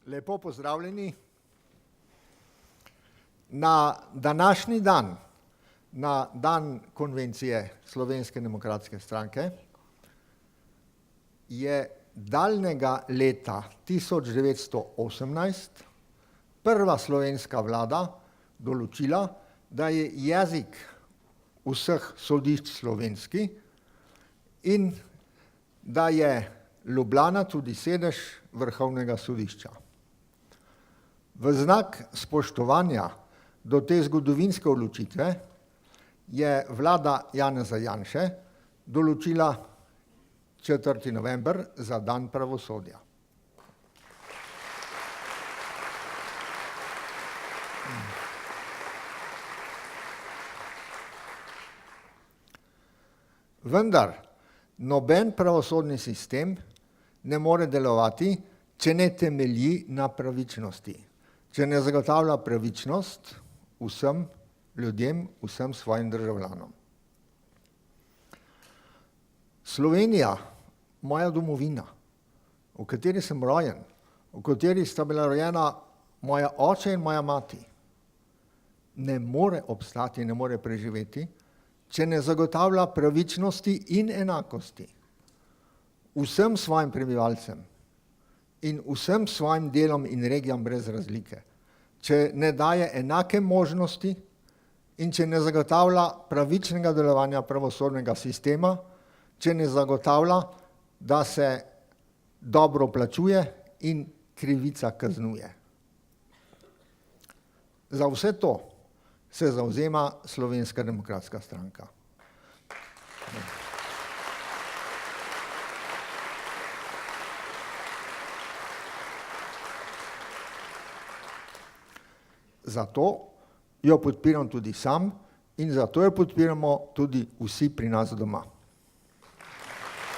Lepo pozdravljeni. Na današnji dan, na dan konvencije Slovenske demokratske stranke, je daljnega leta 1918 prva slovenska vlada določila, da je jezik vseh sodišč slovenski in da je Ljubljana tudi sedež Vrhovnega sodišča. V znak spoštovanja do te zgodovinske odločitve je vlada Janeza Janše določila 4. november za dan pravosodja. Vendar noben pravosodni sistem ne more delovati, če ne temelji na pravičnosti, če ne zagotavlja pravičnost vsem ljudem, vsem svojim državljanom. Slovenija, moja domovina, v kateri sem rojen, v kateri sta bila rojena moja oče in moja mati, ne more obstati, ne more preživeti, če ne zagotavlja pravičnosti in enakosti vsem svojim prebivalcem in vsem svojim delom in regijam brez razlike, če ne daje enake možnosti in če ne zagotavlja pravičnega delovanja pravosodnega sistema, če ne zagotavlja, da se dobro plačuje in krivica kaznuje. Za vse to se zavzema Slovenska demokratska stranka. Zato jo podpiram tudi sam in zato jo podpiramo tudi vsi pri nas doma.